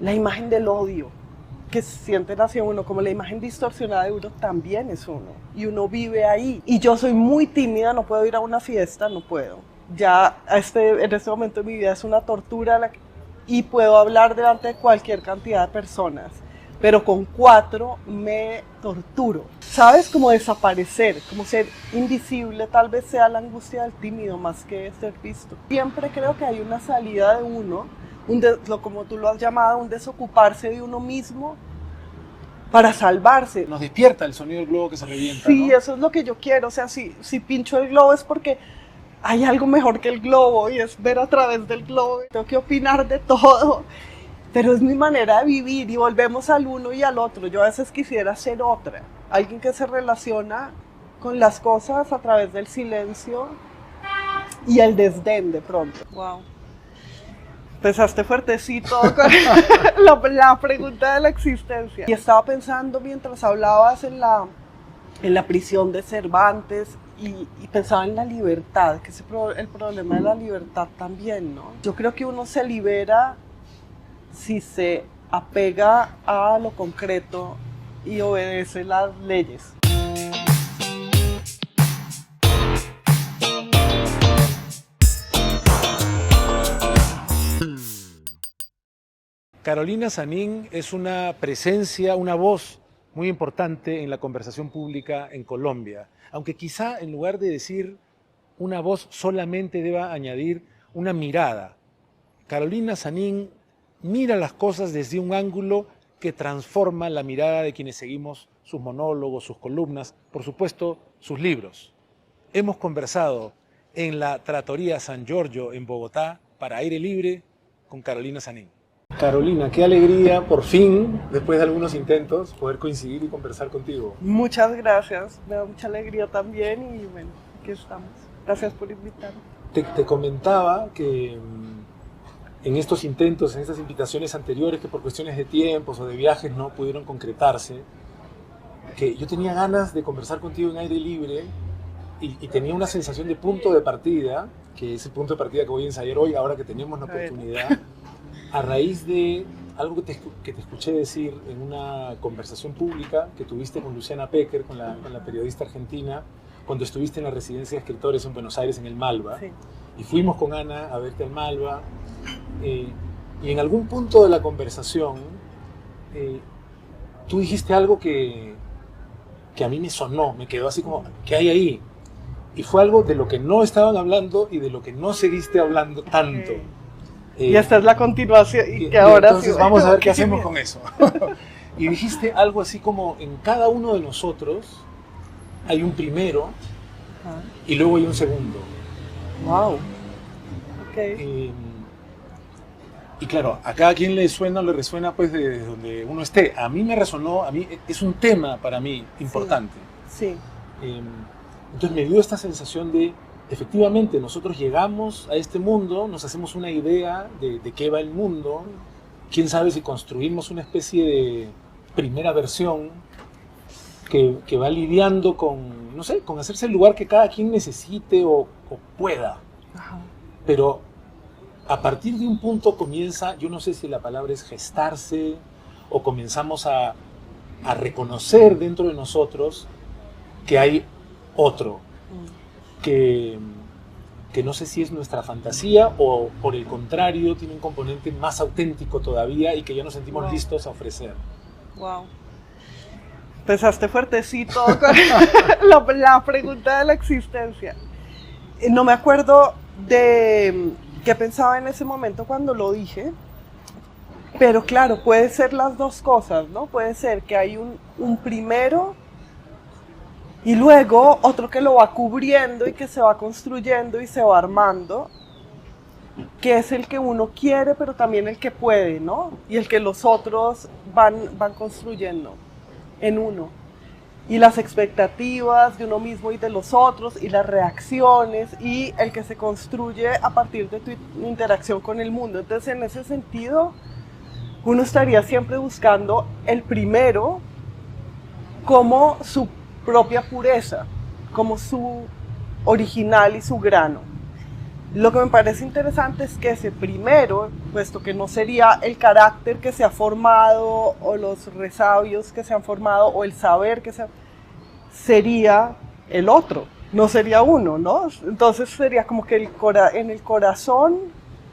la imagen del odio que sienten hacia uno, como la imagen distorsionada de uno, también es uno. Y uno vive ahí. Y yo soy muy tímida, no puedo ir a una fiesta, no puedo. Ya en este momento de mi vida es una tortura y puedo hablar delante de cualquier cantidad de personas. Pero con 4 me torturo. ¿Sabes? Como desaparecer, como ser invisible, tal vez sea la angustia del tímido más que ser visto. Siempre creo que hay una salida de uno, como tú lo has llamado, un desocuparse de uno mismo para salvarse. Nos despierta el sonido del globo que se revienta, Sí, ¿no? eso es lo que yo quiero. O sea, si pincho el globo es porque hay algo mejor que el globo y es ver a través del globo. Tengo que opinar de todo, pero es mi manera de vivir y volvemos al uno y al otro. Yo a veces quisiera ser otra, alguien que se relaciona con las cosas a través del silencio y el desdén de pronto. Wow. Empezaste fuertecito con la pregunta de la existencia. Y estaba pensando mientras hablabas en la prisión de Cervantes y pensaba en la libertad, que es el problema de la libertad también, ¿no? Yo creo que uno se libera si se apega a lo concreto y obedece las leyes. Carolina Sanín es una presencia, una voz muy importante en la conversación pública en Colombia, aunque quizá en lugar de decir una voz solamente deba añadir una mirada. Carolina Sanín mira las cosas desde un ángulo que transforma la mirada de quienes seguimos sus monólogos, sus columnas, por supuesto, sus libros. Hemos conversado en la Trattoria San Giorgio en Bogotá para Aire Libre con Carolina Sanín. Carolina, qué alegría por fin, después de algunos intentos, poder coincidir y conversar contigo. Muchas gracias, me da mucha alegría también y bueno, aquí estamos. Gracias por invitarme. Te comentaba que en estos intentos, en estas invitaciones anteriores que por cuestiones de tiempos o de viajes no pudieron concretarse, que yo tenía ganas de conversar contigo en aire libre y tenía una sensación de punto de partida, que es el punto de partida que voy a ensayar hoy, ahora que tenemos la oportunidad, a raíz de algo que te escuché decir en una conversación pública que tuviste con Luciana Pecker, con la periodista argentina, cuando estuviste en la residencia de escritores en Buenos Aires, en el Malva. Sí. Y fuimos con Ana a verte al Malva. Y en algún punto de la conversación, tú dijiste algo que a mí me sonó, me quedó así como, ¿qué hay ahí? Y fue algo de lo que no estaban hablando y de lo que no seguiste hablando tanto. Okay. Y esta es la continuación y que ahora entonces sí, vamos a ver qué hacemos con eso. Y dijiste algo así como, en cada uno de nosotros hay un primero y luego hay un segundo. Wow. Okay. Y claro, a cada quien le suena o le resuena pues de donde uno esté. A mí me resonó, a mí es un tema para mí importante. Sí. Entonces me dio esta sensación de, efectivamente, nosotros llegamos a este mundo, nos hacemos una idea de qué va el mundo, quién sabe si construimos una especie de primera versión que va lidiando con, no sé, con hacerse el lugar que cada quien necesite o pueda. Ajá. Pero a partir de un punto comienza, yo no sé si la palabra es gestarse, o comenzamos a reconocer dentro de nosotros que hay otro, que no sé si es nuestra fantasía o por el contrario tiene un componente más auténtico todavía y que ya nos sentimos listos a ofrecer. Wow. Empezaste fuertecito con la pregunta de la existencia. No me acuerdo de qué pensaba en ese momento cuando lo dije, pero claro, puede ser las dos cosas, ¿no? Puede ser que hay un primero y luego otro que lo va cubriendo y que se va construyendo y se va armando, que es el que uno quiere, pero también el que puede, ¿no? Y el que los otros van construyendo en uno. Y las expectativas de uno mismo y de los otros, y las reacciones, y el que se construye a partir de tu interacción con el mundo. Entonces, en ese sentido, uno estaría siempre buscando el primero como su propia pureza, como su original y su grano. Lo que me parece interesante es que ese primero, puesto que no sería el carácter que se ha formado o los resabios que se han formado o el saber que se ha, sería el otro, no sería uno, ¿no? Entonces sería como que en el corazón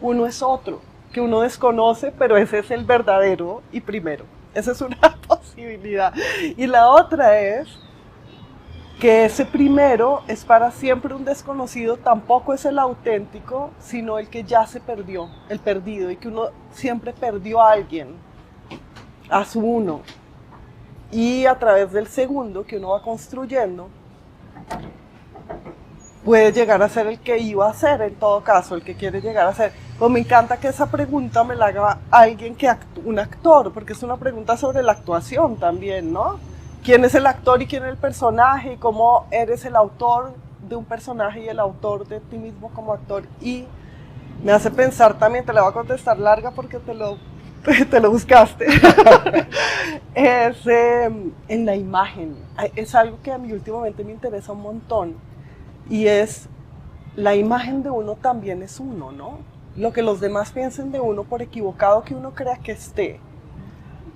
uno es otro, que uno desconoce, pero ese es el verdadero y primero. Esa es una posibilidad. Y la otra es que ese primero es para siempre un desconocido, tampoco es el auténtico, sino el que ya se perdió, el perdido, y que uno siempre perdió a alguien, a su uno. Y a través del segundo que uno va construyendo, puede llegar a ser el que iba a ser, en todo caso, el que quiere llegar a ser. Pues me encanta que esa pregunta me la haga alguien que un actor, porque es una pregunta sobre la actuación también, ¿no? ¿Quién es el actor y quién es el personaje? Y cómo eres el autor de un personaje y el autor de ti mismo como actor. Y me hace pensar también, te la voy a contestar larga porque te lo buscaste, es en la imagen. Es algo que a mí últimamente me interesa un montón. Y es, la imagen de uno también es uno, ¿no? Lo que los demás piensen de uno, por equivocado que uno crea que esté.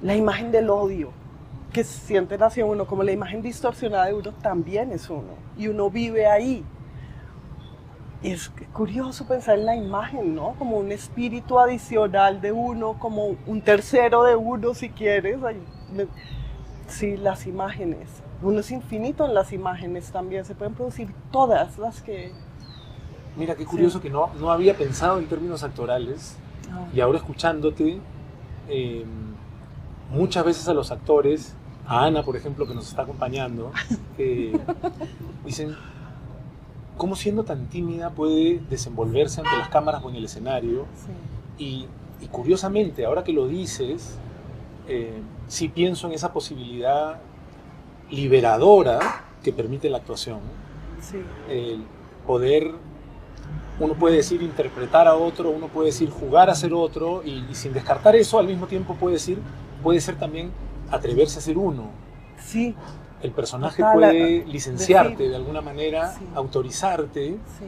La imagen del odio que sienten hacia uno, como la imagen distorsionada de uno, también es uno. Y uno vive ahí. Es curioso pensar en la imagen, ¿no? Como un espíritu adicional de uno, como un tercero de uno, si quieres. Sí, las imágenes. Uno es infinito en las imágenes también. Se pueden producir todas las que... Mira, qué curioso, sí, que no había pensado en términos actorales. Y ahora escuchándote, muchas veces a los actores, a Ana, por ejemplo, que nos está acompañando, dicen, ¿cómo siendo tan tímida puede desenvolverse ante las cámaras o en el escenario? Sí. Y curiosamente, ahora que lo dices, sí pienso en esa posibilidad liberadora que permite la actuación. Sí. El poder, uno puede decir interpretar a otro, uno puede decir jugar a ser otro, y sin descartar eso, al mismo tiempo puede ser también atreverse a ser uno. Sí. El personaje puede licenciarte de alguna manera, sí, autorizarte, sí,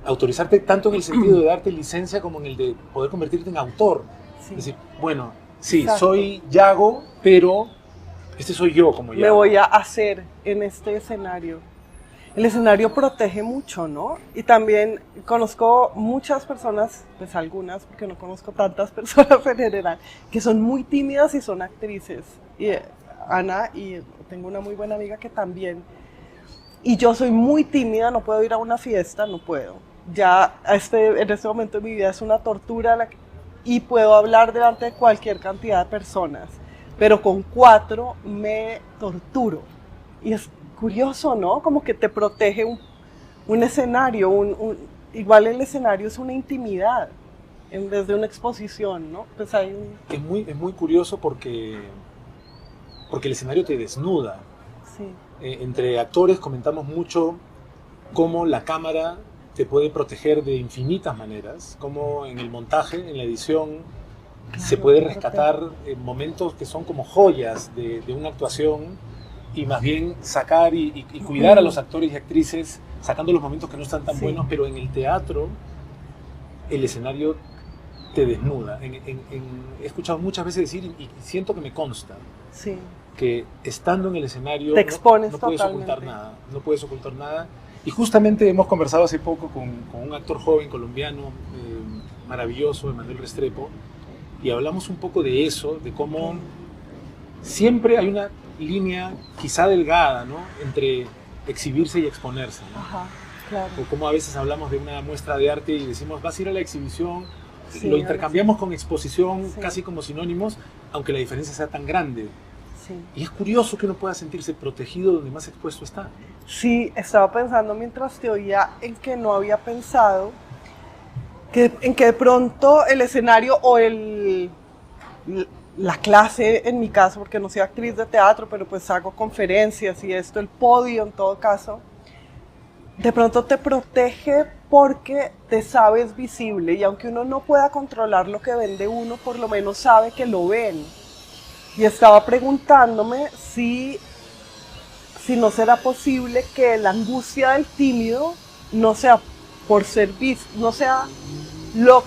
autorizarte tanto en el sentido de darte licencia como en el de poder convertirte en autor. Sí. Es decir, bueno, sí, exacto, soy Yago, pero este soy yo como Yago. Me voy a hacer en este escenario. El escenario protege mucho, ¿no? Y también conozco muchas personas, pues algunas, porque no conozco tantas personas en general, que son muy tímidas y son actrices. Y Ana, y tengo una muy buena amiga que también. Y yo soy muy tímida, no puedo ir a una fiesta, no puedo. Ya en este momento de mi vida es una tortura y puedo hablar delante de cualquier cantidad de personas. Pero con 4 me torturo. Y es curioso, ¿no? Como que te protege un escenario, igual el escenario es una intimidad en vez de una exposición, ¿no? Pues hay es muy curioso porque el escenario te desnuda. Sí. Entre actores comentamos mucho cómo la cámara te puede proteger de infinitas maneras, cómo en el montaje, en la edición, claro, se puede rescatar momentos que son como joyas de una actuación, y más bien sacar y cuidar a los actores y actrices, sacando los momentos que no están tan buenos, pero en el teatro el escenario te desnuda. He escuchado muchas veces decir, y siento que me consta, sí, que estando en el escenario te expones no puedes ocultar nada, no puedes ocultar nada. Y justamente hemos conversado hace poco con un actor joven colombiano maravilloso, Emanuel Restrepo, y hablamos un poco de eso, de cómo siempre hay una línea quizá delgada, ¿no?, entre exhibirse y exponerse, ¿no? Ajá, claro. O como a veces hablamos de una muestra de arte y decimos, vas a ir a la exhibición, sí, lo intercambiamos con exposición, sí, casi como sinónimos, aunque la diferencia sea tan grande. Sí. Y es curioso que uno pueda sentirse protegido donde más expuesto está. Sí, estaba pensando mientras te oía en que no había pensado en que de pronto el escenario o la clase, en mi caso, porque no soy actriz de teatro, pero pues hago conferencias y esto, el podio en todo caso, de pronto te protege porque te sabes visible, y aunque uno no pueda controlar lo que ven de uno, por lo menos sabe que lo ven. Y estaba preguntándome si no será posible que la angustia del tímido no sea por ser visto, no sea lo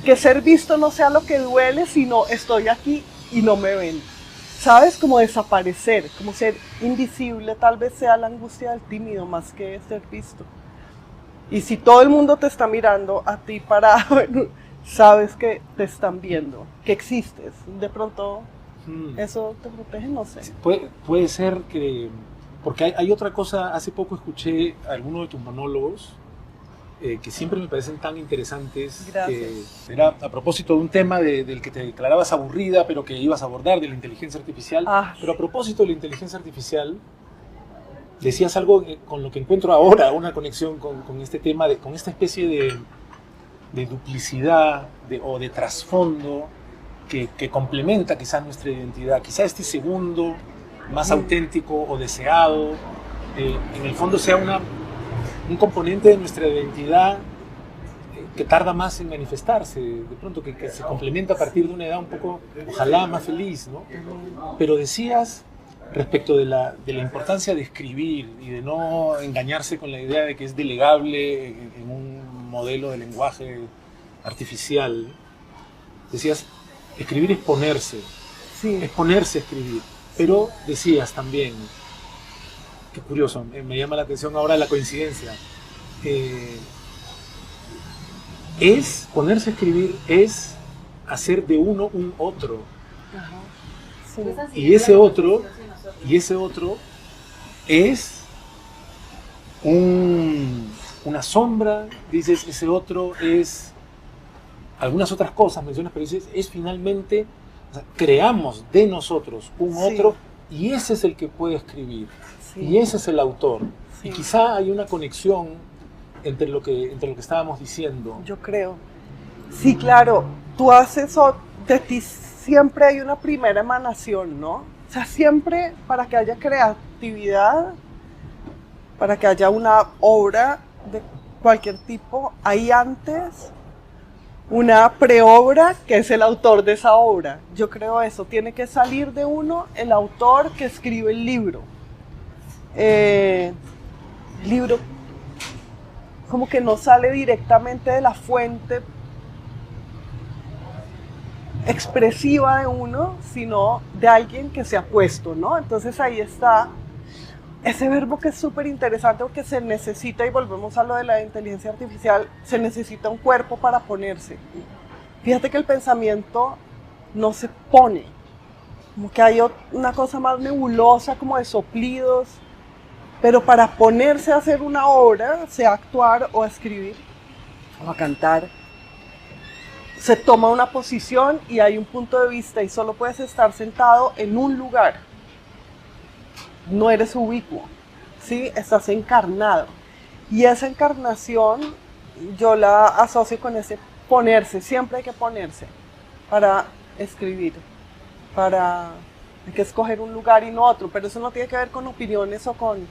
que ser visto no sea lo que duele, sino estoy aquí y no me ven. ¿Sabes? Como desaparecer, como ser invisible, tal vez sea la angustia del tímido más que ser visto. Y si todo el mundo te está mirando a ti parado, bueno, sabes que te están viendo, que existes. De pronto, eso te protege, no sé. Sí, puede ser que... Porque hay otra cosa, hace poco escuché alguno de tus monólogos que siempre me parecen tan interesantes. Gracias. Era a propósito de un tema del que te declarabas aburrida, pero que ibas a abordar, de la inteligencia artificial. Pero a propósito de la inteligencia artificial, decías algo con lo que encuentro ahora, una conexión con este tema, con esta especie de duplicidad o de trasfondo que complementa quizá nuestra identidad. Quizá este segundo más auténtico o deseado, en el fondo sea un componente de nuestra identidad que tarda más en manifestarse, de pronto que se complementa a partir de una edad un poco, ojalá, más feliz, ¿no? Pero decías respecto de la importancia de escribir y de no engañarse con la idea de que es delegable en un modelo de lenguaje artificial. Decías, escribir es ponerse, es ponerse a escribir. Pero decías también, qué curioso, me llama la atención ahora la coincidencia, es ponerse a escribir, es hacer de uno un otro. Ajá. Sí. Y ese otro es una sombra, dices, ese otro es algunas otras cosas, mencionas, pero dices, es finalmente, o sea, creamos de nosotros un otro y ese es el que puede escribir y ese es el autor. Y quizá hay una conexión entre lo que estábamos diciendo. Yo creo. Sí, claro, tú haces, de ti siempre hay una primera emanación, ¿no? O sea, siempre para que haya creatividad, para que haya una obra de cualquier tipo, hay antes una preobra que es el autor de esa obra. Yo creo eso, tiene que salir de uno el autor que escribe el libro. El libro como que no sale directamente de la fuente expresiva de uno, sino de alguien que se ha puesto, ¿no? Entonces ahí está ese verbo que es súper interesante porque se necesita, y volvemos a lo de la inteligencia artificial, se necesita un cuerpo para ponerse. Fíjate que el pensamiento no se pone, como que hay una cosa más nebulosa, como de soplidos, pero para ponerse a hacer una obra, sea actuar o a escribir o a cantar, se toma una posición y hay un punto de vista y solo puedes estar sentado en un lugar. No eres ubicuo, ¿sí? Estás encarnado. Y esa encarnación yo la asocio con ese ponerse, siempre hay que ponerse para escribir, hay que escoger un lugar y no otro, pero eso no tiene que ver con opiniones o con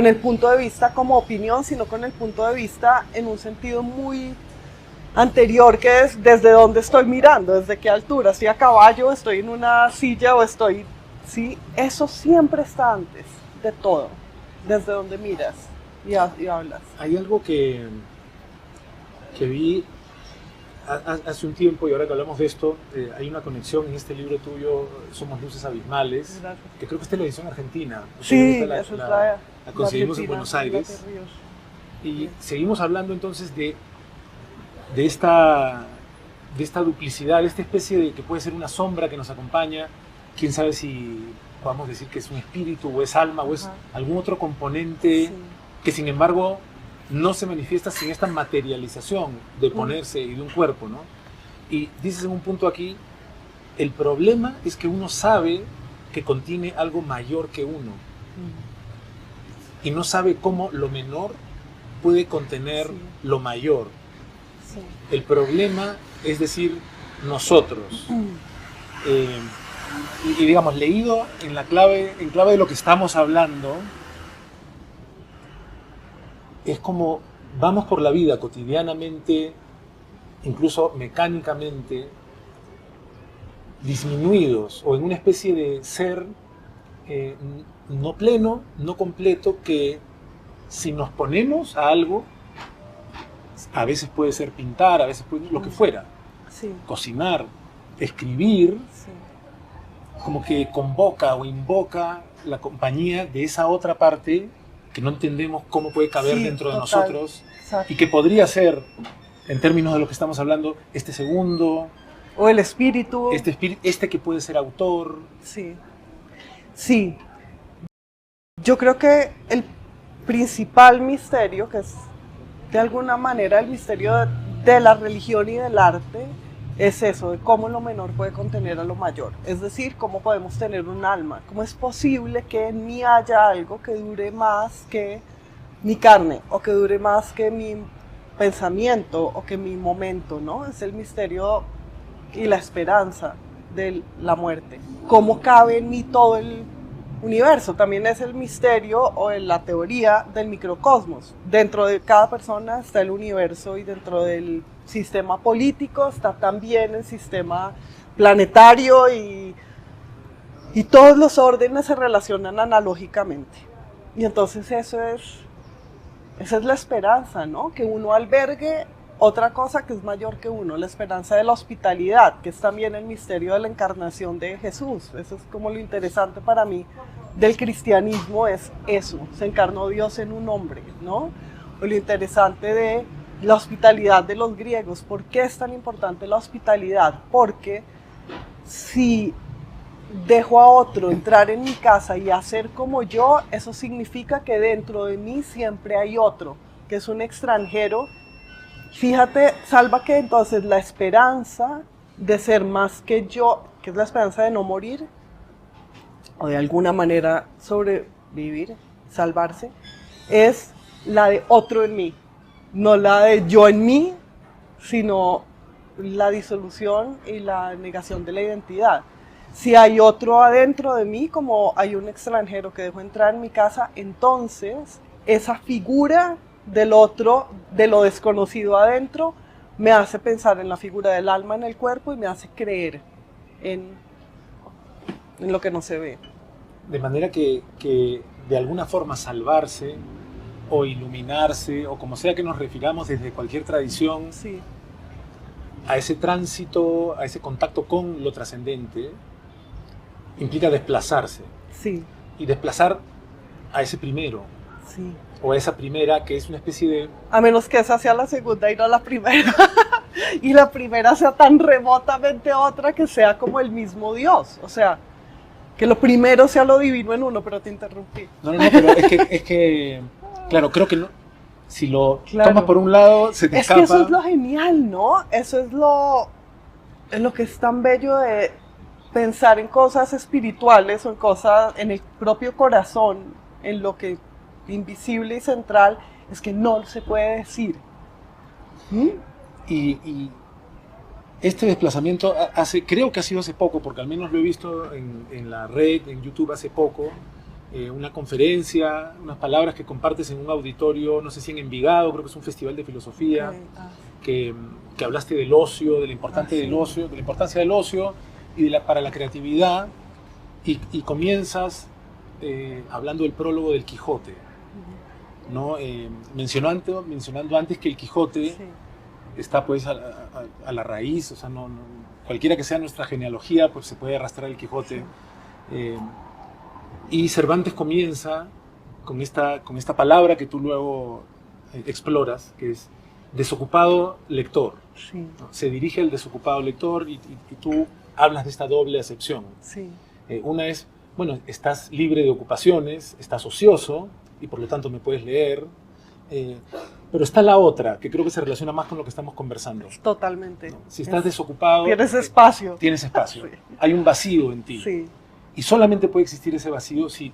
el punto de vista como opinión, sino con el punto de vista en un sentido muy anterior, que es desde dónde estoy mirando, desde qué altura, estoy a caballo, estoy en una silla o estoy... Sí, eso siempre está antes de todo, desde donde miras y hablas. Hay algo que vi hace un tiempo y ahora que hablamos de esto, hay una conexión en este libro tuyo, Somos Luces Abismales, Gracias. Que creo que es televisión argentina. Sí, la conseguimos en Buenos Aires. Y seguimos hablando entonces de esta duplicidad, de esta especie de que puede ser una sombra que nos acompaña. Quién sabe si podemos decir que es un espíritu o es alma o es algún otro componente que sin embargo no se manifiesta sin esta materialización de ponerse y de un cuerpo, ¿no? Y dices en un punto aquí, el problema es que uno sabe que contiene algo mayor que uno y no sabe cómo lo menor puede contener lo mayor. El problema es decir, nosotros. Y digamos, leído en clave de lo que estamos hablando, es como vamos por la vida cotidianamente, incluso mecánicamente, disminuidos o en una especie de ser no pleno, no completo, que si nos ponemos a algo, a veces puede ser pintar, a veces puede lo que fuera, Sí, cocinar, escribir, sí, como que convoca o invoca la compañía de esa otra parte que no entendemos cómo puede caber sí, dentro de total, nosotros exacto. y que podría ser, en términos de lo que estamos hablando, este segundo, O el espíritu. este espíritu, este que puede ser autor. Sí, sí. Yo creo que el principal misterio, que es de alguna manera el misterio de la religión y del arte, es eso, de cómo lo menor puede contener a lo mayor. Es decir, cómo podemos tener un alma. ¿Cómo es posible que en mí haya algo que dure más que mi carne, o que dure más que mi pensamiento, o que mi momento, ¿no? Es el misterio y la esperanza de la muerte. ¿Cómo cabe en mí todo el universo? También es el misterio o la teoría del microcosmos. Dentro de cada persona está el universo, y dentro del sistema político está también el sistema planetario, y todos los órdenes se relacionan analógicamente. Y entonces esa es la esperanza, ¿no? Que uno albergue otra cosa que es mayor que uno, la esperanza de la hospitalidad, que es también el misterio de la encarnación de Jesús. Eso es como lo interesante para mí del cristianismo, es eso, se encarnó Dios en un hombre, ¿no? O lo interesante de la hospitalidad de los griegos. ¿Por qué es tan importante la hospitalidad? Porque si dejo a otro entrar en mi casa y hacer como yo, eso significa que dentro de mí siempre hay otro, que es un extranjero. Fíjate, Salva, que entonces la esperanza de ser más que yo, que es la esperanza de no morir, o de alguna manera sobrevivir, salvarse, es la de otro en mí, no la de yo en mí, sino la disolución y la negación de la identidad. Si hay otro adentro de mí, como hay un extranjero que dejo entrar en mi casa, entonces esa figura del otro, de lo desconocido adentro, me hace pensar en la figura del alma en el cuerpo y me hace creer en lo que no se ve. De manera que de alguna forma salvarse o iluminarse, o como sea que nos refiramos desde cualquier tradición, Sí, a ese tránsito, a ese contacto con lo trascendente, implica desplazarse. sí, Y desplazar a ese primero, sí. o a esa primera, que es una especie de... A menos que esa sea la segunda y no la primera. Y la primera sea tan remotamente otra que sea como el mismo Dios. O sea, que lo primero sea lo divino en uno, pero te interrumpí. No, pero es que claro, creo que no, si lo Claro. tomas por un lado, se te Es escapa. que eso es lo genial, ¿no? Eso es lo que es tan bello de pensar en cosas espirituales, o en cosas en el propio corazón, en lo que invisible y central, es que no se puede decir. ¿Mm? Y este desplazamiento creo que ha sido hace poco, porque al menos lo he visto en la red, en YouTube hace poco, una conferencia, unas palabras que compartes en un auditorio, no sé si en Envigado, creo que es un festival de filosofía, que hablaste del ocio, de la importancia sí. del ocio, de la importancia del ocio y para la creatividad, y comienzas hablando del prólogo del Quijote, ¿no? Mencionando antes que el Quijote Sí. está pues a la raíz, o sea, cualquiera que sea nuestra genealogía, pues se puede arrastrar el Quijote. Y Cervantes comienza con esta palabra que tú luego exploras, que es desocupado lector, Sí. ¿no? Se dirige al desocupado lector, y tú hablas de esta doble acepción. Sí. Una es, bueno, estás libre de ocupaciones, estás ocioso y por lo tanto me puedes leer, pero está la otra, que creo que se relaciona más con lo que estamos conversando, Totalmente. ¿no? Si estás desocupado, Tienes espacio. tienes espacio, Sí. hay un vacío en ti. Sí. Y solamente puede existir ese vacío si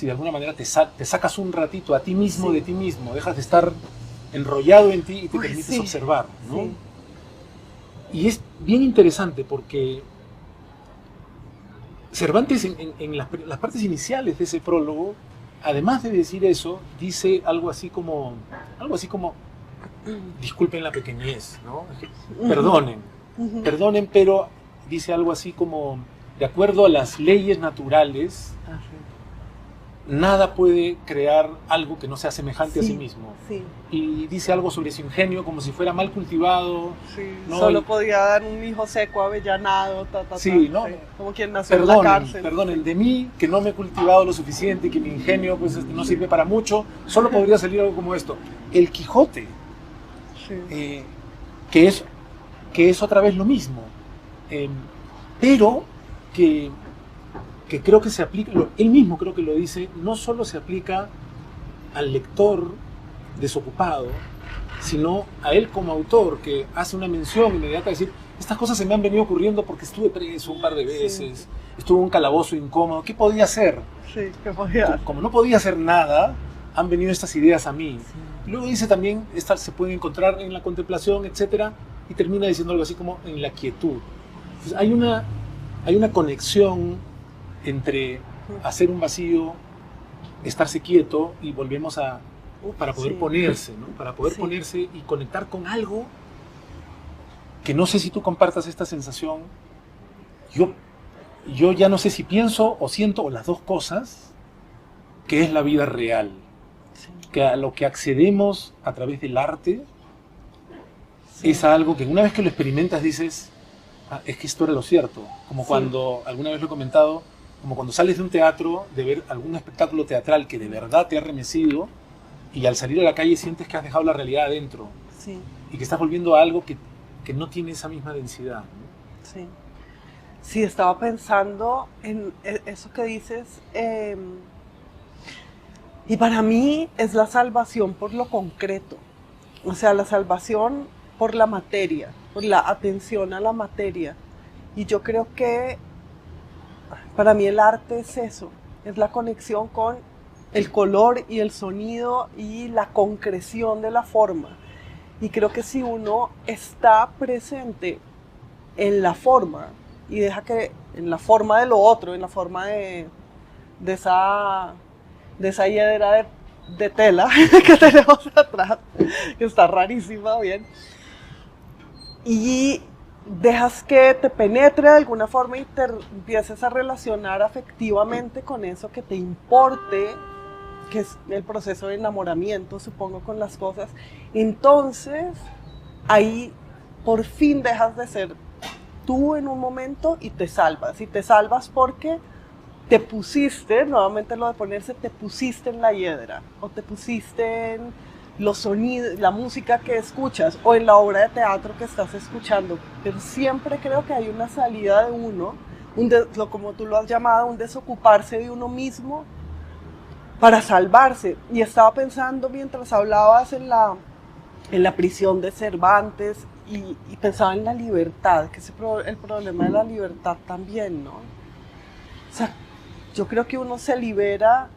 de alguna manera te sacas un ratito a ti mismo, Sí. de ti mismo, dejas de estar enrollado en ti y te Uy, permites sí. observar, ¿no? Sí. Y es bien interesante porque Cervantes en las partes iniciales de ese prólogo, además de decir eso, dice algo así como disculpen la pequeñez, ¿no? Perdonen, pero dice algo así como, de acuerdo a las leyes naturales, nada puede crear algo que no sea semejante a sí Sí, mismo. sí, Y dice algo sobre su ingenio como si fuera mal cultivado. sí. ¿No? Solo podía dar un hijo seco, avellanado, Sí, ¿no? sí. Como quien nació en la cárcel. Perdonen, Sí. de mí, que no me he cultivado lo suficiente y que mi ingenio pues, no sirve para mucho, solo podría salir algo como esto. El Quijote, Sí. que es otra vez lo mismo, pero que creo que se aplica, él mismo creo que lo dice, no solo se aplica al lector desocupado, sino a él como autor, que hace una mención inmediata, decir, estas cosas se me han venido ocurriendo porque estuve preso un par de veces, Sí. estuve en un calabozo incómodo, ¿qué podía hacer? Sí, que podía. Como no podía hacer nada, han venido estas ideas a mí. Luego dice también, estas se pueden encontrar en la contemplación, etcétera, y termina diciendo algo así como en la quietud. Entonces, hay una conexión entre hacer un vacío, estarse quieto y volvemos para poder Sí. ponerse, ¿no? Para poder Sí. ponerse y conectar con algo que no sé si tú compartas esta sensación. Yo ya no sé si pienso o siento o las dos cosas, que es la vida real, Sí. que a lo que accedemos a través del arte Sí. es algo que una vez que lo experimentas dices, "Ah, es que esto era lo cierto", como Sí. cuando, alguna vez lo he comentado, como cuando sales de un teatro, de ver algún espectáculo teatral que de verdad te ha remecido y al salir a la calle sientes que has dejado la realidad adentro Sí. y que estás volviendo a algo que no tiene esa misma densidad, ¿no? Sí. Sí, estaba pensando en eso que dices, y para mí es la salvación por lo concreto, o sea, la salvación por la materia, por la atención a la materia. Y yo creo que para mí el arte es eso, es la conexión con el color y el sonido y la concreción de la forma. Y creo que si uno está presente en la forma y deja que en la forma de lo otro, en la forma de esa, de esa hiedra de tela que tenemos atrás, que está rarísima, bien, y dejas que te penetre de alguna forma y te empieces a relacionar afectivamente con eso que te importe, que es el proceso de enamoramiento, supongo, con las cosas, entonces ahí por fin dejas de ser tú en un momento y te salvas. Y te salvas porque te pusiste, nuevamente lo de ponerse, te pusiste en la hiedra, o te pusiste en los sonidos, la música que escuchas, o en la obra de teatro que estás escuchando. Pero siempre creo que hay una salida de uno, como tú lo has llamado, un desocuparse de uno mismo para salvarse. Y estaba pensando mientras hablabas en la prisión de Cervantes y pensaba en la libertad, que es el problema de la libertad también, ¿no? O sea, yo creo que uno se libera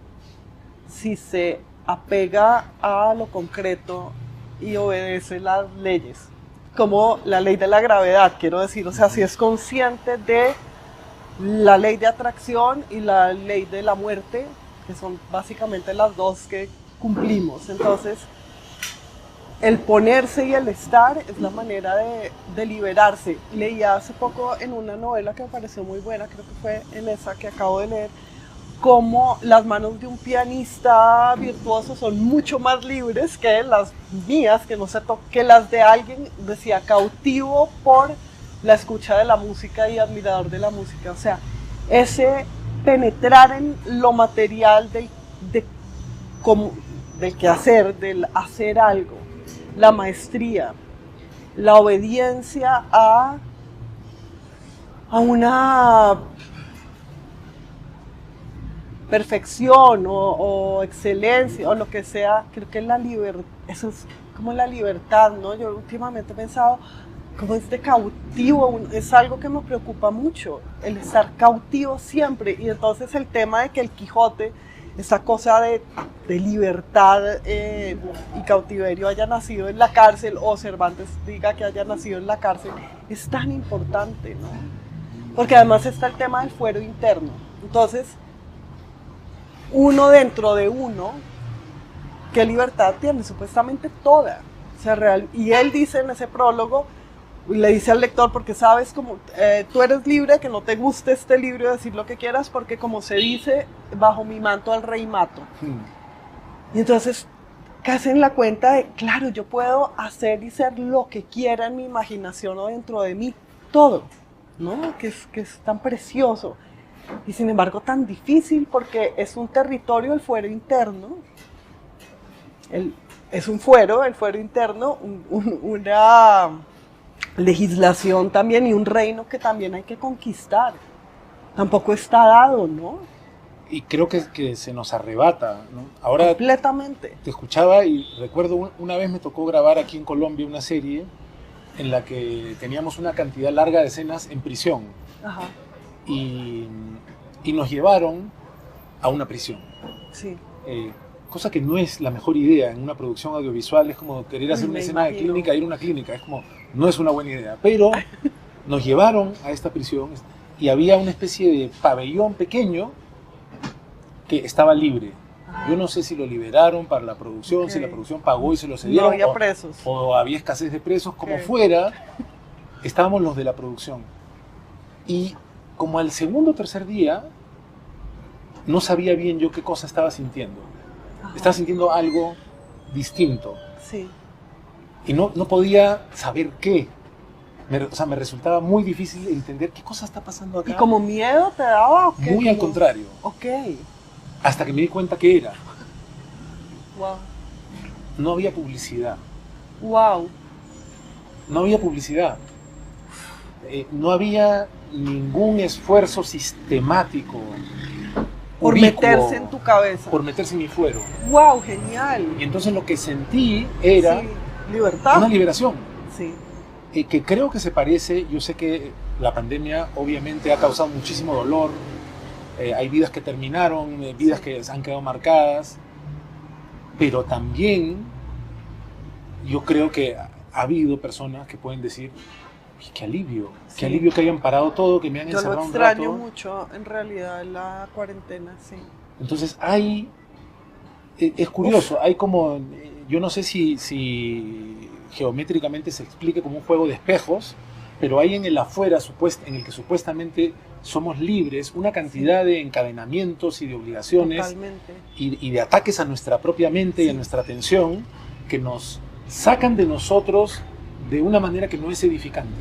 si se apega a lo concreto y obedece las leyes, como la ley de la gravedad, quiero decir, o sea, si es consciente de la ley de atracción y la ley de la muerte, que son básicamente las dos que cumplimos. Entonces, el ponerse y el estar es la manera de liberarse. Leía hace poco en una novela que me pareció muy buena, creo que fue en esa que acabo de leer, cómo las manos de un pianista virtuoso son mucho más libres que las mías, que no sé, que las de alguien, decía, cautivo por la escucha de la música y admirador de la música. O sea, ese penetrar en lo material del quehacer, del hacer algo, la maestría, la obediencia a una perfección o excelencia o lo que sea, creo que eso es como la libertad, ¿no? Yo últimamente he pensado como este cautivo, es algo que me preocupa mucho, el estar cautivo siempre, y entonces el tema de que el Quijote, esa cosa de libertad y cautiverio haya nacido en la cárcel, o Cervantes diga que haya nacido en la cárcel, es tan importante, ¿no? Porque además está el tema del fuero interno. Entonces, uno dentro de uno, ¿qué libertad tiene? Supuestamente toda. O sea, y él dice en ese prólogo, le dice al lector, porque sabes como tú eres libre, que no te guste este libro, decir lo que quieras, porque como se dice, bajo mi manto al rey mato. Y entonces caes en la cuenta de, claro, yo puedo hacer y ser lo que quiera en mi imaginación o dentro de mí, todo, ¿no? Que es tan precioso. Y sin embargo tan difícil porque es un territorio, el fuero interno. Es un fuero, el fuero interno, una legislación también y un reino que también hay que conquistar. Tampoco está dado, ¿no? Y creo que se nos arrebata, ¿no? Ahora completamente. Te escuchaba y recuerdo una vez me tocó grabar aquí en Colombia una serie en la que teníamos una cantidad larga de escenas en prisión. Ajá. Y nos llevaron a una prisión. Sí. Cosa que no es la mejor idea en una producción audiovisual, es como querer hacer una escena de clínica, ir a una clínica, es como, no es una buena idea. Pero nos llevaron a esta prisión y había una especie de pabellón pequeño que estaba libre. Ajá. Yo no sé si lo liberaron para la producción, si la producción pagó y se lo cedieron. No había presos. O había escasez de presos, como fuera, estábamos los de la producción. Y como al segundo o tercer día, no sabía bien yo qué cosa estaba sintiendo. Ajá. Estaba sintiendo algo distinto. Sí. Y no podía saber qué. Me resultaba muy difícil entender qué cosa está pasando acá. ¿Y como miedo te daba o qué? Muy al contrario. Ok. Hasta que me di cuenta que era. Wow. No había publicidad. Wow. No había publicidad. No había ningún esfuerzo sistemático por meterse en tu cabeza. Por meterse en mi fuero. ¡Wow! ¡Genial! Y entonces lo que sentí era libertad. Una liberación. Sí. Que creo que se parece, yo sé que la pandemia obviamente ha causado muchísimo dolor, hay vidas que terminaron, vidas que han quedado marcadas, pero también yo creo que ha habido personas que pueden decir, qué alivio que hayan parado todo, que me han encerrado un rato. Yo lo extraño mucho, en realidad, la cuarentena, sí. Entonces es curioso, hay como, yo no sé si geométricamente se explique como un juego de espejos, pero hay en el afuera, en el que supuestamente somos libres, una cantidad de encadenamientos y de obligaciones y de ataques a nuestra propia mente y a nuestra atención que nos sacan de nosotros de una manera que no es edificante.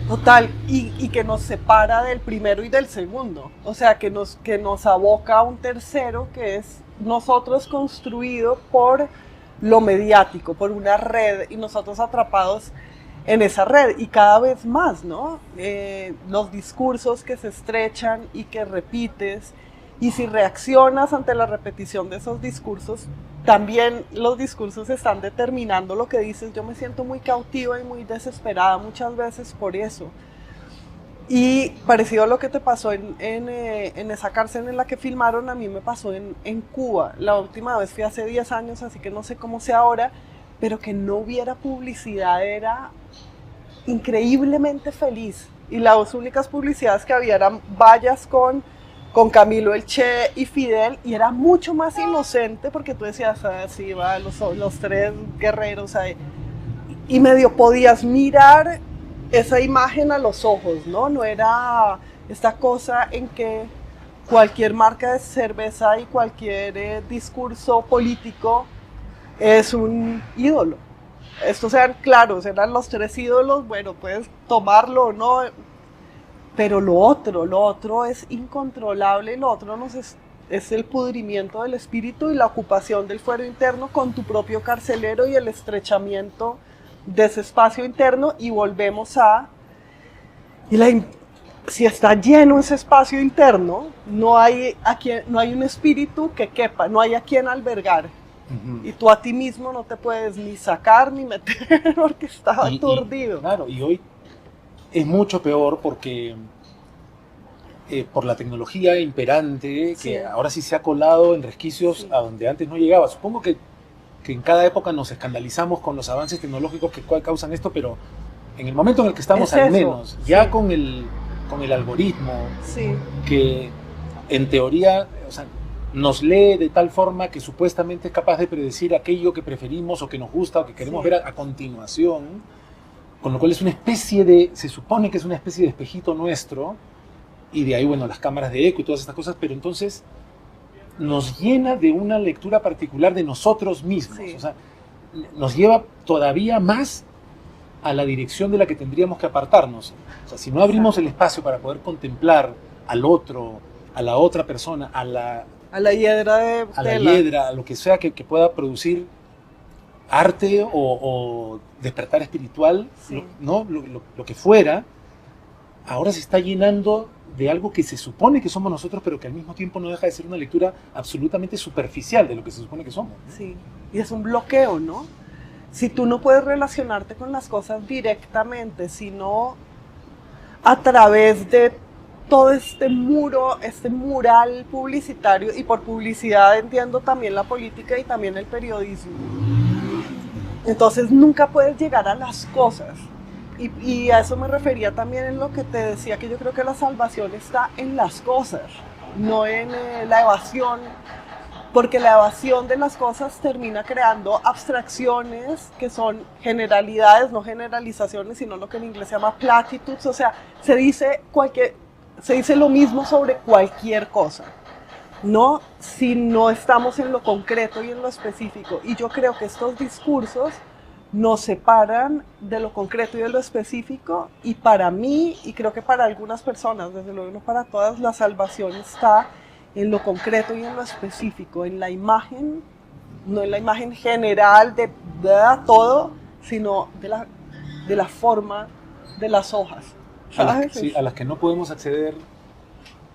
Total, y que nos separa del primero y del segundo, o sea, que nos aboca a un tercero que es nosotros construido por lo mediático, por una red y nosotros atrapados en esa red y cada vez más, ¿no? Los discursos que se estrechan y que repites y si reaccionas ante la repetición de esos discursos, también los discursos están determinando lo que dices. Yo me siento muy cautiva y muy desesperada muchas veces por eso. Y parecido a lo que te pasó en esa cárcel en la que filmaron, a mí me pasó en Cuba. La última vez fui hace 10 años, así que no sé cómo sea ahora, pero que no hubiera publicidad era increíblemente feliz. Y las únicas publicidades que había eran vallas con Camilo el Che y Fidel, y era mucho más inocente porque tú decías, así va, los tres guerreros ahí. Y medio podías mirar esa imagen a los ojos, ¿no? No era esta cosa en que cualquier marca de cerveza y cualquier discurso político es un ídolo. Estos eran claros, eran los tres ídolos, bueno, puedes tomarlo o no, pero lo otro es incontrolable, lo otro es el pudrimiento del espíritu y la ocupación del fuero interno con tu propio carcelero y el estrechamiento de ese espacio interno y volvemos si está lleno ese espacio interno, no hay un espíritu que quepa, no hay a quien albergar. Uh-huh. Y tú a ti mismo no te puedes ni sacar ni meter porque estaba aturdido. Claro, y hoy es mucho peor porque por la tecnología imperante, que ahora sí se ha colado en resquicios a donde antes no llegaba. Supongo que en cada época nos escandalizamos con los avances tecnológicos que causan esto, pero en el momento en el que estamos al menos, ya con el algoritmo, que en teoría nos lee de tal forma que supuestamente es capaz de predecir aquello que preferimos o que nos gusta o que queremos ver a continuación, con lo cual es una especie de, se supone que es una especie de espejito nuestro, y de ahí, bueno, las cámaras de eco y todas estas cosas, pero entonces nos llena de una lectura particular de nosotros mismos. Sí. O sea, nos lleva todavía más a la dirección de la que tendríamos que apartarnos. O sea, si no abrimos el espacio para poder contemplar al otro, a la otra persona, a la hiedra de a la tela. hiedra, a lo que sea que pueda producir arte o despertar espiritual, Sí. ¿no? Lo que fuera, ahora se está llenando de algo que se supone que somos nosotros, pero que al mismo tiempo no deja de ser una lectura absolutamente superficial de lo que se supone que somos. Sí, y es un bloqueo, ¿no? Si tú no puedes relacionarte con las cosas directamente, sino a través de todo este muro, este mural publicitario, y por publicidad entiendo también la política y también el periodismo, entonces nunca puedes llegar a las cosas. Y a eso me refería también en lo que te decía, que yo creo que la salvación está en las cosas, no en la evasión, porque la evasión de las cosas termina creando abstracciones que son generalidades, no generalizaciones, sino lo que en inglés se llama platitudes, o sea, se dice lo mismo sobre cualquier cosa, no si no estamos en lo concreto y en lo específico. Y yo creo que estos discursos nos separan de lo concreto y de lo específico, y para mí, y creo que para algunas personas, desde luego no para todas, la salvación está en lo concreto y en lo específico, en la imagen, no en la imagen general de todo, sino de la forma de las hojas, ¿sabes? Sí, a las que no podemos acceder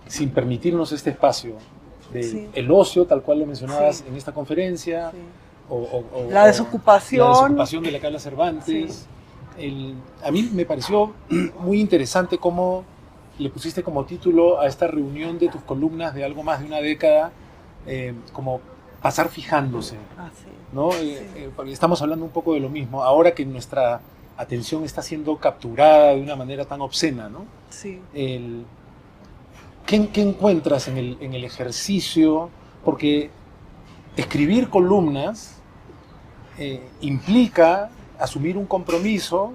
sin permitirnos este espacio de Sí. el ocio, tal cual lo mencionabas Sí. en esta conferencia, Sí. la desocupación. desocupación de la que habla Cervantes. A mí me pareció muy interesante cómo le pusiste como título a esta reunión de tus columnas de algo más de una década, como pasar fijándose, Sí. ¿no? Sí. Porque estamos hablando un poco de lo mismo, ahora que nuestra atención está siendo capturada de una manera tan obscena, ¿no? Sí. ¿Qué encuentras en el ejercicio? Porque escribir columnas implica asumir un compromiso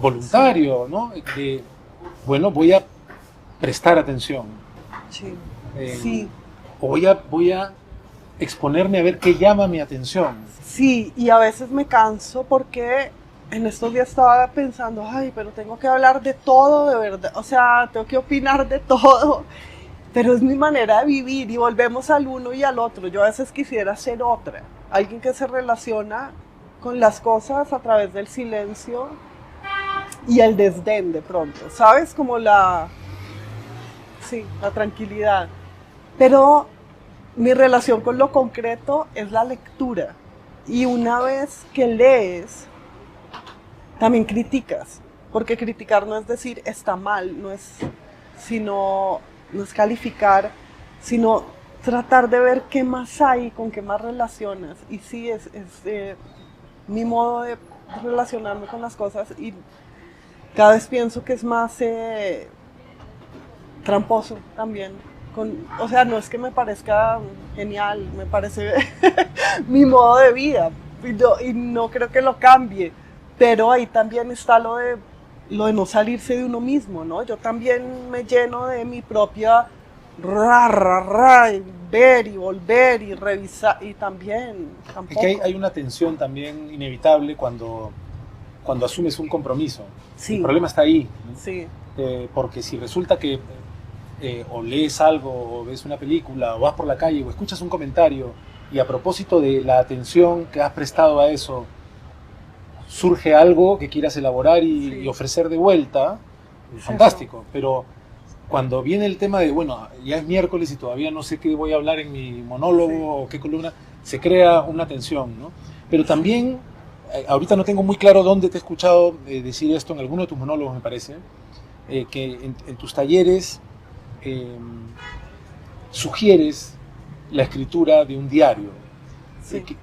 voluntario, ¿no? De, bueno, voy a prestar atención. Sí. Eh, Sí. O voy a exponerme a ver qué llama mi atención. Sí, y a veces me canso porque en estos días estaba pensando, ay, pero tengo que hablar de todo, de verdad, o sea, tengo que opinar de todo, pero es mi manera de vivir, y volvemos al uno y al otro. Yo a veces quisiera ser otra, alguien que se relaciona con las cosas a través del silencio y el desdén de pronto, ¿sabes? Como la tranquilidad. Pero mi relación con lo concreto es la lectura. Y una vez que lees, también criticas. Porque criticar no es decir está mal, no es calificar, sino tratar de ver qué más hay, con qué más relacionas. Y sí, es mi modo de relacionarme con las cosas, y cada vez pienso que es más tramposo también. O sea, no es que me parezca genial, me parece mi modo de vida, y no creo que lo cambie, pero ahí también está lo de no salirse de uno mismo, ¿no? Yo también me lleno de mi propia y ver y volver y revisar, y también tampoco. Es que hay una tensión también inevitable cuando asumes un compromiso. Sí. El problema está ahí, ¿no? Sí. Porque si resulta que o lees algo, o ves una película, o vas por la calle, o escuchas un comentario, y a propósito de la atención que has prestado a eso, surge algo que quieras elaborar y ofrecer de vuelta, es fantástico. Pero cuando viene el tema de, bueno, ya es miércoles y todavía no sé qué voy a hablar en mi monólogo o qué columna, se crea una tensión, ¿no? Pero también, ahorita no tengo muy claro dónde te he escuchado decir esto, en alguno de tus monólogos me parece, que en tus talleres sugieres la escritura de un diario,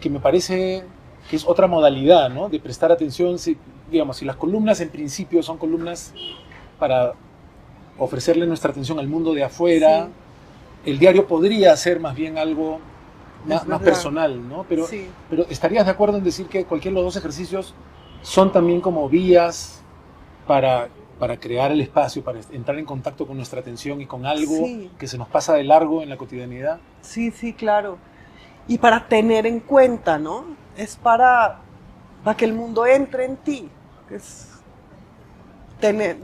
que me parece que es otra modalidad, ¿no? De prestar atención. Si las columnas en principio son columnas para ofrecerle nuestra atención al mundo de afuera, el diario podría ser más bien algo más personal, ¿no? Pero estarías de acuerdo en decir que cualquiera de los dos ejercicios son también como vías para crear el espacio, para entrar en contacto con nuestra atención y con algo Sí. que se nos pasa de largo en la cotidianidad. Sí, sí, claro. Y para tener en cuenta, ¿no? Es para que el mundo entre en ti. Es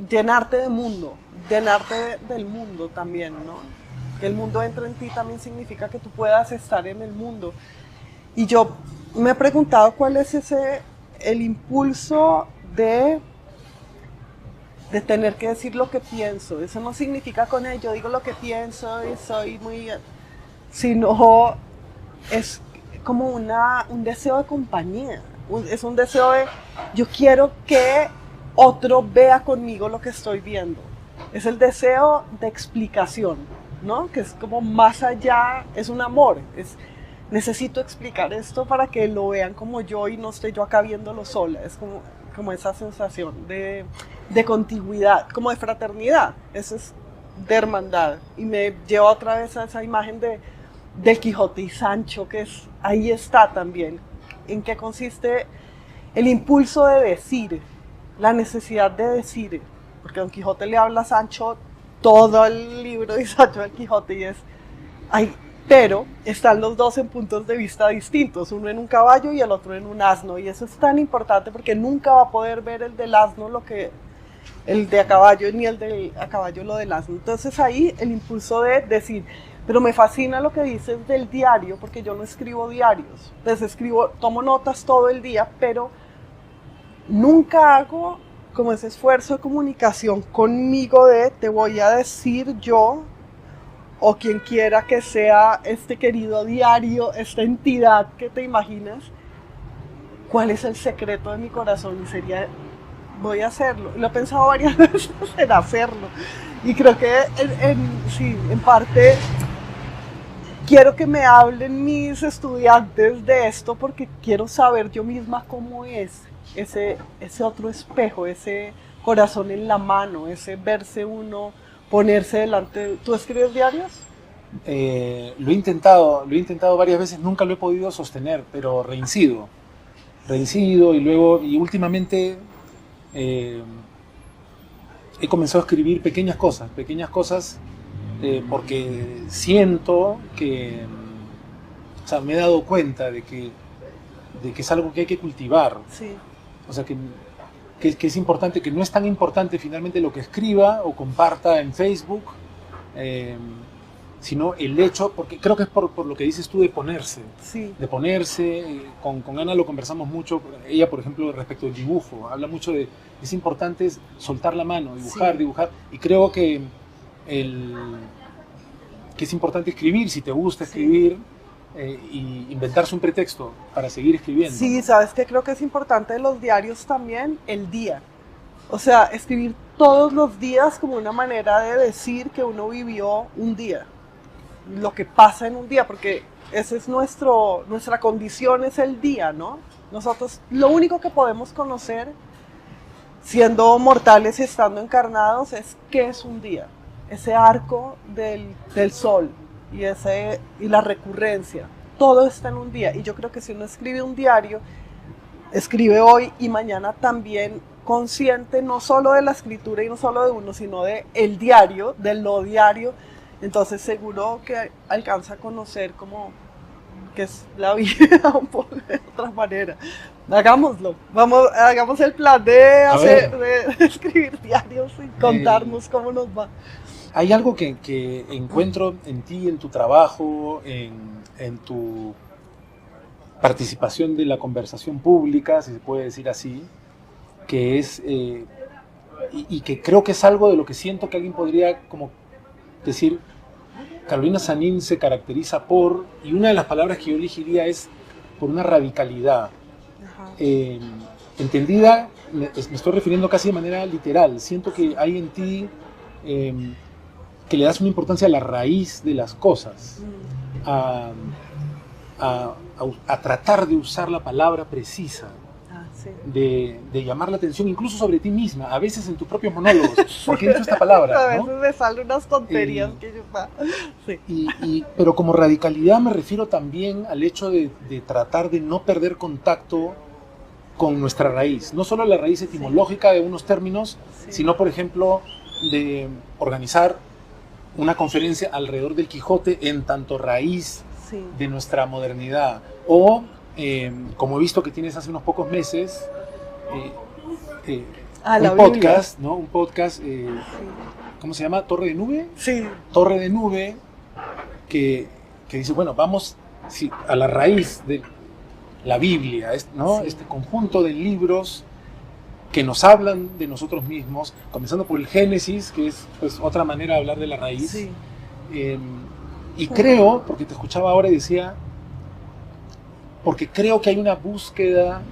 llenarte de mundo, del mundo también, ¿no? Que el mundo entre en ti también significa que tú puedas estar en el mundo. Y yo me he preguntado cuál es el impulso de tener que decir lo que pienso. Eso no significa con ello, yo digo lo que pienso y soy muy... sino es como un deseo de compañía, es un deseo de yo quiero que otro vea conmigo lo que estoy viendo. Es el deseo de explicación, ¿no? Que es como más allá, es un amor, necesito explicar esto para que lo vean como yo y no esté yo acá viéndolo sola. Es como esa sensación de contigüidad, como de fraternidad, eso es de hermandad. Y me lleva otra vez a esa imagen del Quijote y Sancho, que ahí está también, en qué consiste el impulso de decir, la necesidad de decir, porque Don Quijote le habla a Sancho todo el libro de Sancho del Quijote y pero están los dos en puntos de vista distintos, uno en un caballo y el otro en un asno, y eso es tan importante porque nunca va a poder ver el del asno el de a caballo, ni el de a caballo lo del asno. Entonces ahí el impulso de decir, pero me fascina lo que dices del diario, porque yo no escribo diarios, entonces tomo notas todo el día, pero nunca hago como ese esfuerzo de comunicación conmigo de te voy a decir yo, o quien quiera que sea este querido diario, esta entidad que te imaginas, cuál es el secreto de mi corazón, y voy a hacerlo. Lo he pensado varias veces en hacerlo, y creo que sí, en parte quiero que me hablen mis estudiantes de esto, porque quiero saber yo misma cómo es ese otro espejo, ese corazón en la mano, ese verse uno, ponerse delante. ¿Tú escribes diarios? Lo he intentado varias veces, nunca lo he podido sostener, pero reincido y últimamente he comenzado a escribir pequeñas cosas, porque siento que, o sea, me he dado cuenta de que es algo que hay que cultivar. Sí. O sea, que es importante, que no es tan importante finalmente lo que escriba o comparta en Facebook, sino el hecho, porque creo que es por lo que dices tú de ponerse. Sí. De ponerse, con Ana lo conversamos mucho, ella por ejemplo respecto del dibujo, habla mucho de, es importante soltar la mano, dibujar, y creo que es importante escribir, si te gusta escribir, y inventarse un pretexto para seguir escribiendo. Sí, ¿no? ¿Sabes qué? Creo que es importante de los diarios también el día. O sea, escribir todos los días como una manera de decir que uno vivió un día, lo que pasa en un día, porque ese es nuestra condición, es el día, ¿no? Nosotros lo único que podemos conocer siendo mortales y estando encarnados es qué es un día, ese arco del sol y la recurrencia, todo está en un día. Y yo creo que si uno escribe un diario, escribe hoy y mañana también consciente no solo de la escritura y no solo de uno, sino de el diario, de lo diario, entonces seguro que alcanza a conocer como que es la vida un poco de otra manera. Hagámoslo, hagamos el plan de escribir diarios y contarnos cómo nos va. Hay algo que encuentro en ti, en tu trabajo, en tu participación de la conversación pública, si se puede decir así, que es, y que creo que es algo de lo que siento que alguien podría como decir, Carolina Sanín se caracteriza por, y una de las palabras que yo elegiría es por una radicalidad. Entendida, me estoy refiriendo casi de manera literal, siento que hay en ti... que le das una importancia a la raíz de las cosas, a tratar de usar la palabra precisa, sí. de llamar la atención incluso sobre ti misma, a veces en tus propios monólogos, porque he dicho esta palabra, a veces ¿no? me salen unas tonterías que yo... Sí. Pero como radicalidad me refiero también al hecho de tratar de no perder contacto con nuestra raíz, no solo la raíz etimológica de unos términos, sino, por ejemplo, de organizar una conferencia alrededor del Quijote en tanto raíz de nuestra modernidad. O, como he visto que tienes hace unos pocos meses, un podcast, ¿no? Un podcast, ¿cómo se llama? ¿Torre de Nube? Sí. Torre de Nube, que dice, bueno, vamos a la raíz de la Biblia, ¿no? Sí. Este conjunto de libros que nos hablan de nosotros mismos, comenzando por el Génesis, que es pues otra manera de hablar de la raíz. Sí. Y creo, porque te escuchaba ahora y decía, porque creo que hay una búsqueda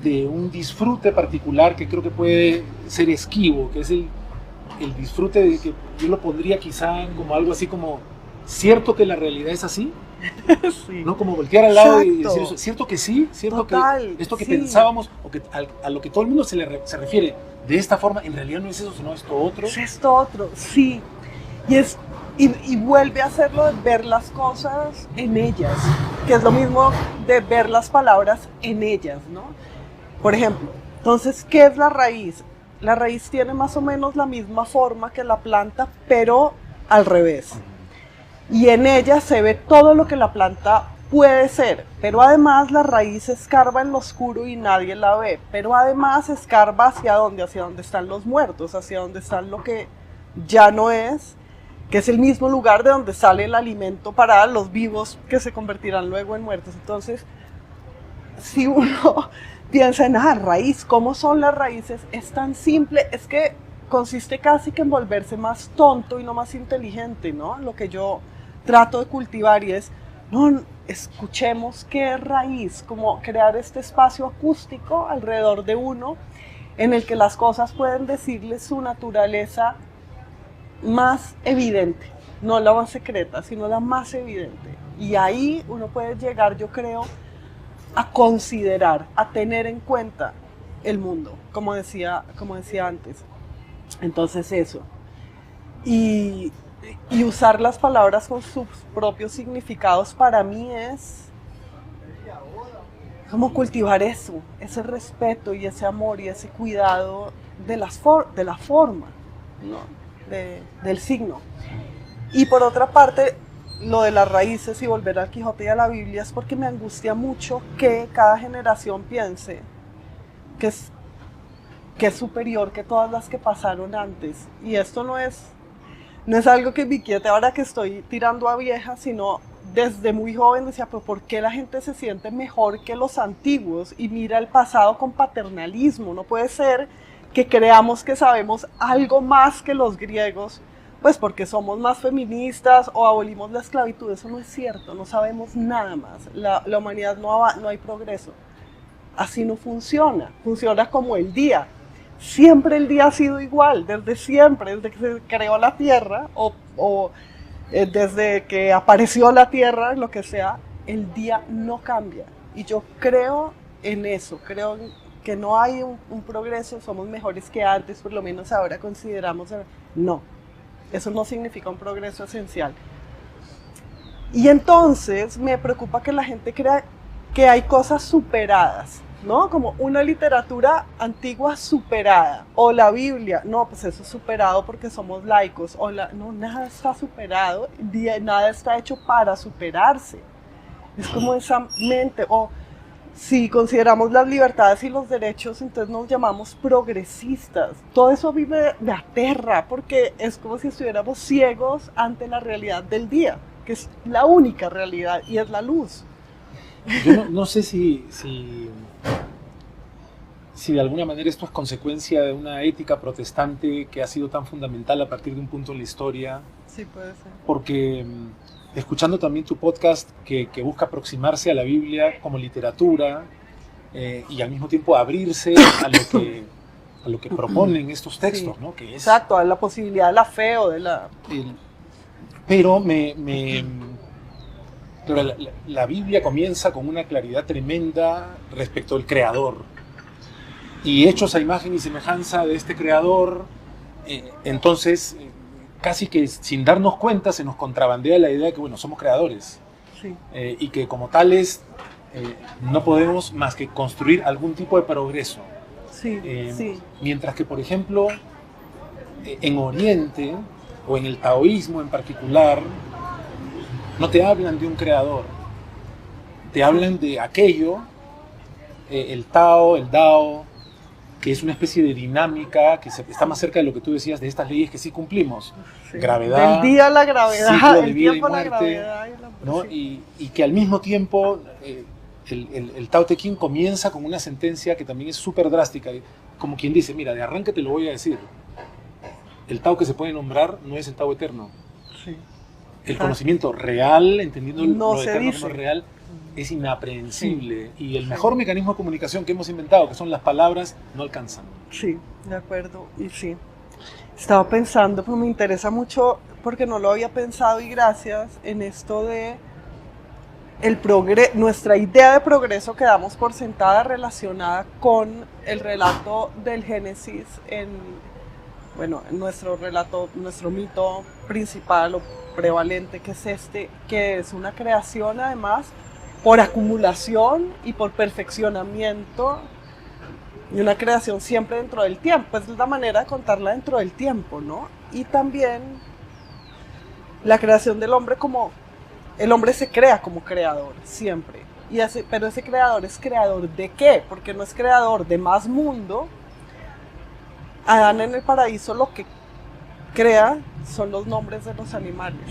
de un disfrute particular que creo que puede ser esquivo, que es el disfrute de que yo lo pondría quizá como algo así como, ¿cierto que la realidad es así? Sí. ¿No? Como voltear al lado y Exacto. decir eso, ¿cierto que sí? ¿Cierto Total, que esto que sí. pensábamos o que a lo que todo el mundo se refiere de esta forma, en realidad no es eso, sino esto otro? Es esto otro, sí. Y vuelve a hacerlo de ver las cosas en ellas, que es lo mismo de ver las palabras en ellas, ¿no? Por ejemplo, entonces, ¿qué es la raíz? La raíz tiene más o menos la misma forma que la planta, pero al revés. Y en ella se ve todo lo que la planta puede ser, pero además la raíz escarba en lo oscuro y nadie la ve, pero además escarba hacia donde están los muertos, hacia donde está lo que ya no es, que es el mismo lugar de donde sale el alimento para los vivos que se convertirán luego en muertos. Entonces, si uno piensa en raíz, ¿cómo son las raíces? Es tan simple, es que consiste casi que en volverse más tonto y no más inteligente, ¿no? Lo que yo trato de cultivar y es, no, escuchemos qué es raíz, como crear este espacio acústico alrededor de uno en el que las cosas pueden decirle su naturaleza más evidente, no la más secreta, sino la más evidente. Y ahí uno puede llegar, yo creo, a considerar, a tener en cuenta el mundo, como decía antes. Entonces eso. Y usar las palabras con sus propios significados para mí es como cultivar eso, ese respeto y ese amor y ese cuidado de la forma, ¿no? Del signo. Y por otra parte, lo de las raíces y volver al Quijote y a la Biblia es porque me angustia mucho que cada generación piense que es superior que todas las que pasaron antes. Y esto no es algo que me inquiete ahora que estoy tirando a vieja, sino desde muy joven decía, pero ¿por qué la gente se siente mejor que los antiguos y mira el pasado con paternalismo? No puede ser que creamos que sabemos algo más que los griegos, pues porque somos más feministas o abolimos la esclavitud. Eso no es cierto, no sabemos nada más. La humanidad no hay progreso. Así no funciona, funciona como el día. Siempre el día ha sido igual, desde siempre, desde que se creó la Tierra o desde que apareció la Tierra, lo que sea, el día no cambia. Y yo creo en eso, creo que no hay un progreso, somos mejores que antes, por lo menos ahora consideramos. No, eso no significa un progreso esencial. Y entonces me preocupa que la gente crea que hay cosas superadas, ¿no? Como una literatura antigua superada, o la Biblia, no, pues eso es superado porque somos laicos, no, nada está superado, nada está hecho para superarse. Es como esa mente, o si consideramos las libertades y los derechos, entonces nos llamamos progresistas. Todo eso a mí me aterra, porque es como si estuviéramos ciegos ante la realidad del día, que es la única realidad y es la luz. Yo no sé si de alguna manera esto es consecuencia de una ética protestante que ha sido tan fundamental a partir de un punto en la historia. Sí, puede ser. Porque escuchando también tu podcast que busca aproximarse a la Biblia como literatura y al mismo tiempo abrirse a lo que proponen estos textos, Sí, ¿no? Que es, exacto, a la posibilidad de la fe o de la... Pero la Biblia comienza con una claridad tremenda respecto al Creador. Y hechos a imagen y semejanza de este Creador, entonces, casi que sin darnos cuenta, se nos contrabandea la idea de que, bueno, somos creadores. Sí. Y que como tales no podemos más que construir algún tipo de progreso. Sí, sí. Mientras que, por ejemplo, en Oriente, o en el taoísmo en particular, no te hablan de un creador, te hablan de aquello, el Tao, el Dao, que es una especie de dinámica que está más cerca de lo que tú decías, de estas leyes que sí cumplimos. Sí. Gravedad, del día a la gravedad, ciclo de el vida y tiempo a la muerte, gravedad. ¿no? Sí. Y que al mismo tiempo el Tao Te Ching comienza con una sentencia que también es súper drástica, como quien dice, mira, de arranque te lo voy a decir, el Tao que se puede nombrar no es el Tao eterno. Sí. El conocimiento real, entendiendo No lo se eterno dice. como real, es inaprehensible. Y el mejor mecanismo de comunicación que hemos inventado, que son las palabras, no alcanzan. Sí, de acuerdo. Y sí, estaba pensando, pues me interesa mucho, porque no lo había pensado, y gracias, en esto de nuestra idea de progreso que damos por sentada relacionada con el relato del Génesis en nuestro relato, nuestro mito principal o prevalente, que es que es una creación además por acumulación y por perfeccionamiento, y una creación siempre dentro del tiempo. Es la manera de contarla dentro del tiempo, ¿no? Y también la creación del hombre, como el hombre se crea como creador siempre, pero ese creador es creador ¿de qué? Porque no es creador de más mundo. Adán en el paraíso lo que crea son los nombres de los animales,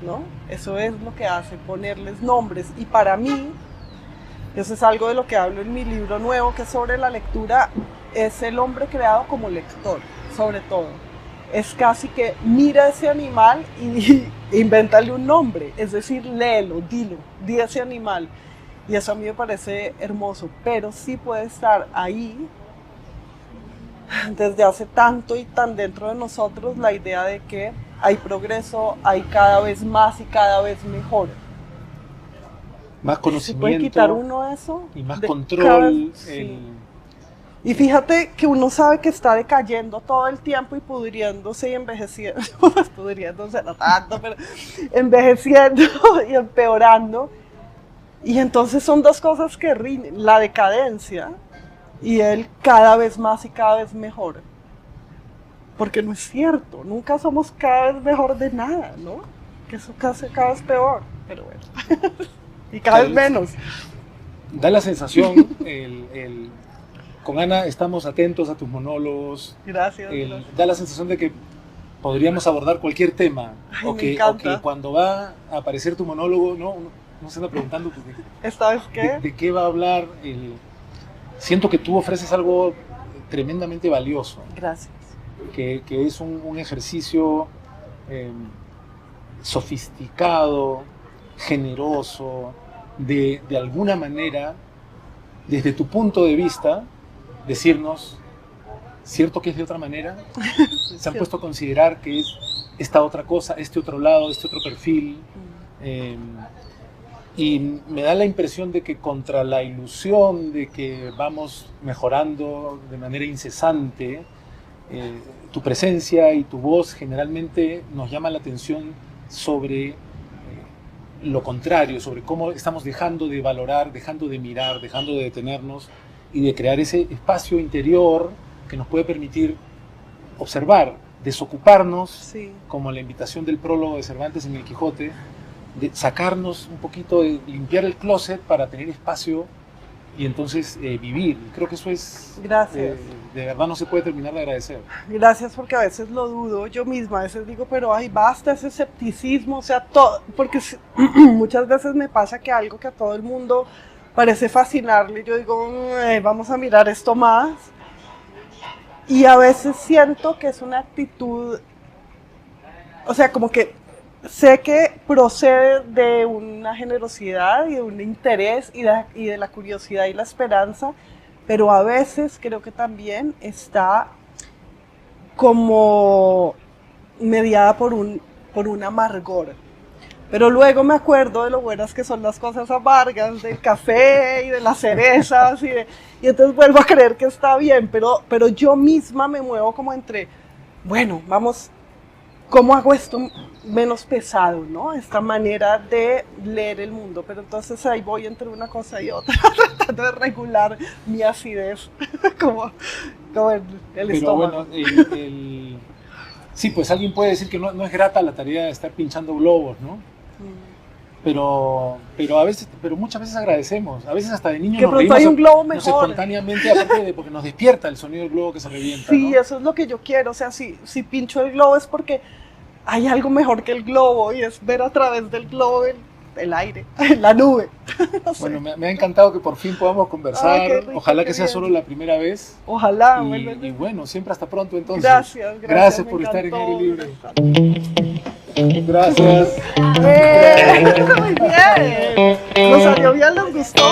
¿no? Eso es lo que hace, ponerles nombres. Y para mí, eso es algo de lo que hablo en mi libro nuevo, que es sobre la lectura, es el hombre creado como lector, sobre todo. Es casi que mira ese animal y invéntale un nombre, es decir, léelo, di ese animal. Y eso a mí me parece hermoso, pero sí puede estar ahí desde hace tanto y tan dentro de nosotros la idea de que hay progreso, hay cada vez más y cada vez mejor. Más conocimiento. ¿Se puede quitar uno eso? Y más control. Sí. Y fíjate que uno sabe que está decayendo todo el tiempo y pudriéndose y envejeciendo, pudriéndose no tanto, pero envejeciendo y empeorando. Y entonces son dos cosas que rinden, la decadencia y él cada vez más y cada vez mejor. Porque no es cierto, nunca somos cada vez mejor de nada, ¿no? Que eso cada vez peor, pero bueno. Y cada vez menos. Da la sensación, con Ana estamos atentos a tus monólogos. Gracias. Da la sensación de que podríamos abordar cualquier tema. Ay, o que cuando va a aparecer tu monólogo, no se anda preguntando pues, ¿esta vez qué? De qué va a hablar. Siento que tú ofreces algo tremendamente valioso. Gracias. Que es un ejercicio sofisticado, generoso, de alguna manera, desde tu punto de vista, decirnos, ¿cierto que es de otra manera? Se han puesto a considerar que es esta otra cosa, este otro lado, este otro perfil. Y me da la impresión de que contra la ilusión de que vamos mejorando de manera incesante, tu presencia y tu voz generalmente nos llama la atención sobre lo contrario, sobre cómo estamos dejando de valorar, dejando de mirar, dejando de detenernos y de crear ese espacio interior que nos puede permitir observar, desocuparnos, sí, como la invitación del prólogo de Cervantes en El Quijote, de sacarnos un poquito, de limpiar el closet para tener espacio y entonces vivir. Creo que eso es, gracias. De verdad no se puede terminar de agradecer. Gracias, porque a veces lo dudo yo misma, a veces digo, pero ay, basta ese escepticismo, o sea, todo, porque muchas veces me pasa que algo que a todo el mundo parece fascinarle, yo digo, vamos a mirar esto más, y a veces siento que es una actitud, o sea, como que sé que procede de una generosidad y de un interés y de la curiosidad y la esperanza, pero a veces creo que también está como mediada por un amargor. Pero luego me acuerdo de lo buenas que son las cosas amargas, del café y de las cerezas, y entonces vuelvo a creer que está bien, pero yo misma me muevo como entre, bueno, vamos ¿cómo hago esto menos pesado, ¿no? Esta manera de leer el mundo, pero entonces ahí voy entre una cosa y otra, tratando de regular mi acidez, como el Pero estómago. bueno, sí, pues alguien puede decir que no es grata la tarea de estar pinchando globos, ¿no? Pero muchas veces agradecemos, a veces hasta de niños Que nos pronto reímos hay un globo nos mejor. espontáneamente, aparte de porque nos despierta el sonido del globo que se revienta, Sí, ¿no? eso es lo que yo quiero, o sea, si pincho el globo es porque hay algo mejor que el globo y es ver a través del globo el aire, la nube. No sé. Bueno, me ha encantado que por fin podamos conversar, Ay, qué rico, ojalá qué que sea bien. solo la primera vez. Ojalá. Y bueno, siempre hasta pronto entonces. Gracias, Gracias me por estar en encantó. Aire Libre. Gracias. Muy bien. Nos salió bien, ¿les gustó?